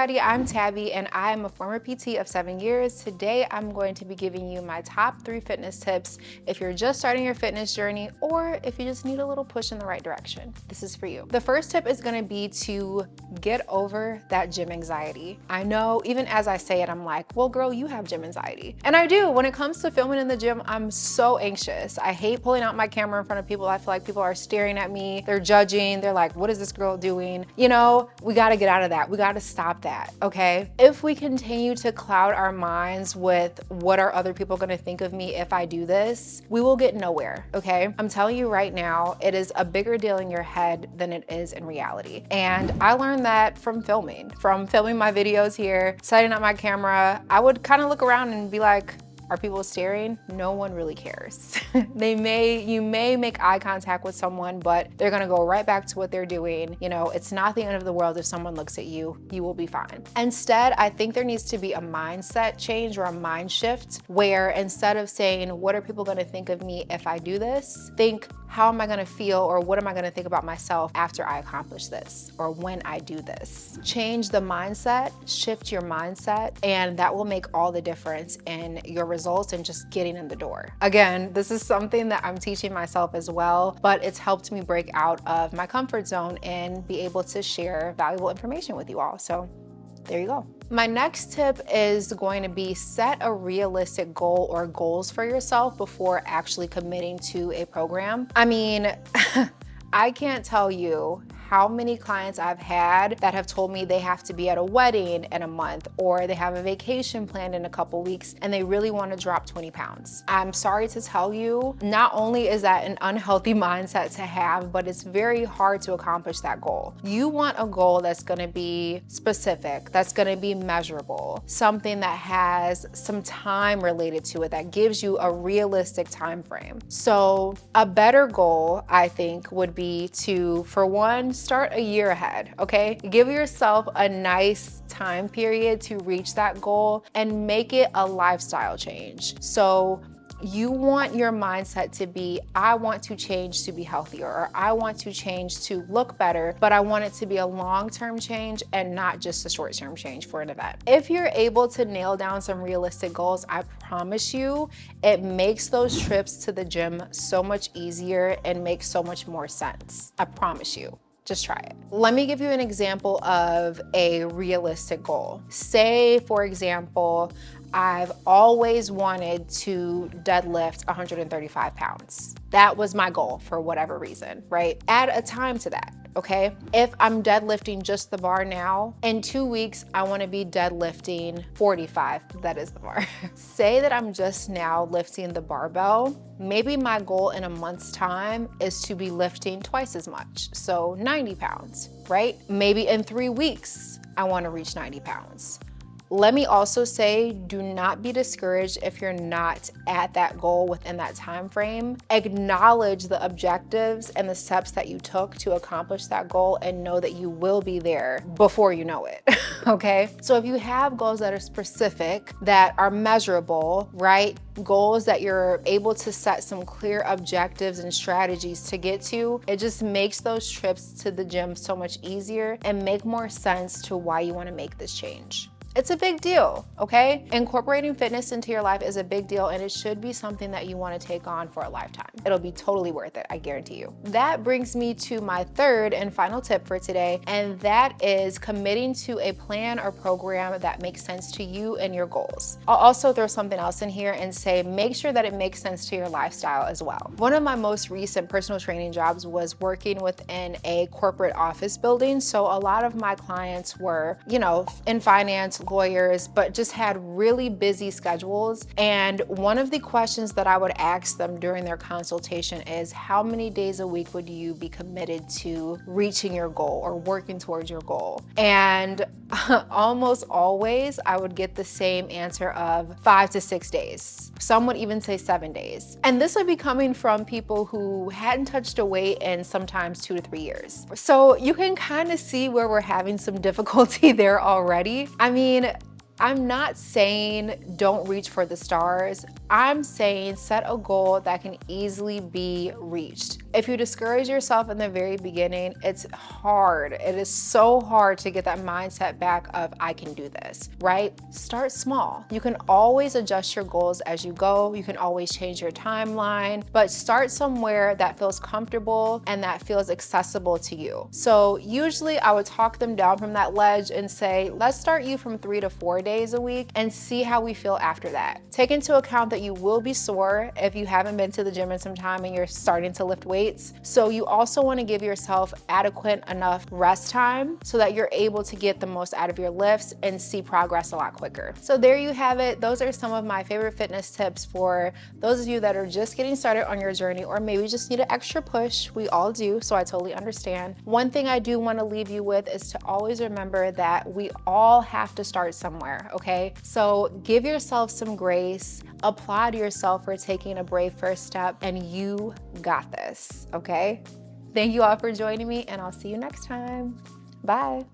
everybody, I'm Tabby and I am a former PT of 7 years. Today I'm going to be giving you my top 3 fitness tips if you're just starting your fitness journey or if you just need a little push in the right direction. This is for you. The first tip is going to be to get over that gym anxiety. I know even as I say it, I'm like, well girl, you have gym anxiety. And I do. When it comes to filming in the gym, I'm so anxious. I hate pulling out my camera in front of people. I feel like people are staring at me, they're judging, they're like, what is this girl doing? You know, we gotta get out of that. We gotta stop that, okay? If we continue to cloud our minds with what are other people gonna think of me if I do this, we will get nowhere, okay? I'm telling you right now, it is a bigger deal in your head than it is in reality. And I learned that from filming my videos here, setting up my camera. I would kind of look around and be like, are people staring? No one really cares. You may make eye contact with someone, but they're gonna go right back to what they're doing. You know, it's not the end of the world if someone looks at you, you will be fine. Instead, I think there needs to be a mindset change or a mind shift where instead of saying, what are people gonna think of me if I do this? Think, how am I gonna feel or what am I gonna think about myself after I accomplish this or when I do this? Change the mindset, shift your mindset, and that will make all the difference in your results and just getting in the door. Again, this is something that I'm teaching myself as well, but it's helped me break out of my comfort zone and be able to share valuable information with you all. So there you go. My next tip is going to be set a realistic goal or goals for yourself before actually committing to a program. I mean, I can't tell you how many clients I've had that have told me they have to be at a wedding in a month or they have a vacation planned in a couple weeks and they really want to drop 20 pounds. I'm sorry to tell you, not only is that an unhealthy mindset to have, but it's very hard to accomplish that goal. You want a goal that's going to be specific, that's going to be measurable, something that has some time related to it, that gives you a realistic time frame. So a better goal, I think, would be to, for one, start a year ahead, okay? Give yourself a nice time period to reach that goal and make it a lifestyle change. So you want your mindset to be, I want to change to be healthier, or I want to change to look better, but I want it to be a long-term change and not just a short-term change for an event. If you're able to nail down some realistic goals, I promise you, it makes those trips to the gym so much easier and makes so much more sense. I promise you. Just try it. Let me give you an example of a realistic goal. Say, for example, I've always wanted to deadlift 135 pounds. That was my goal for whatever reason, right? Add a time to that. Okay, if I'm deadlifting just the bar now, in 2 weeks, I wanna be deadlifting 45, that is the bar. Say that I'm just now lifting the barbell, maybe my goal in a month's time is to be lifting twice as much, so 90 pounds, right? Maybe in 3 weeks, I wanna reach 90 pounds. Let me also say, do not be discouraged if you're not at that goal within that time frame. Acknowledge the objectives and the steps that you took to accomplish that goal and know that you will be there before you know it, okay? So if you have goals that are specific, that are measurable, right? Goals that you're able to set some clear objectives and strategies to get to, it just makes those trips to the gym so much easier and make more sense to why you wanna make this change. It's a big deal, okay? Incorporating fitness into your life is a big deal and it should be something that you want to take on for a lifetime. It'll be totally worth it, I guarantee you. That brings me to my third and final tip for today, and that is committing to a plan or program that makes sense to you and your goals. I'll also throw something else in here and say, make sure that it makes sense to your lifestyle as well. One of my most recent personal training jobs was working within a corporate office building. So a lot of my clients were, you know, in finance, lawyers, but just had really busy schedules. And one of the questions that I would ask them during their consultation is, how many days a week would you be committed to reaching your goal or working towards your goal? And almost always I would get the same answer of 5 to 6 days. Some would even say 7 days. And this would be coming from people who hadn't touched a weight in sometimes 2 to 3 years. So you can kind of see where we're having some difficulty there already. I mean, I'm not saying don't reach for the stars. I'm saying set a goal that can easily be reached. If you discourage yourself in the very beginning, it's hard. It is so hard to get that mindset back of I can do this, right? Start small. You can always adjust your goals as you go. You can always change your timeline, but start somewhere that feels comfortable and that feels accessible to you. So usually I would talk them down from that ledge and say, let's start you from 3 to 4 days a week and see how we feel after that. Take into account that you will be sore if you haven't been to the gym in some time and you're starting to lift weights. So you also want to give yourself adequate enough rest time so that you're able to get the most out of your lifts and see progress a lot quicker. So there you have it. Those are some of my favorite fitness tips for those of you that are just getting started on your journey, or maybe just need an extra push. We all do, so I totally understand. One thing I do want to leave you with is to always remember that we all have to start somewhere, okay? So give yourself some grace, applaud yourself for taking a brave first step, and you got this, okay? Thank you all for joining me, and I'll see you next time. Bye.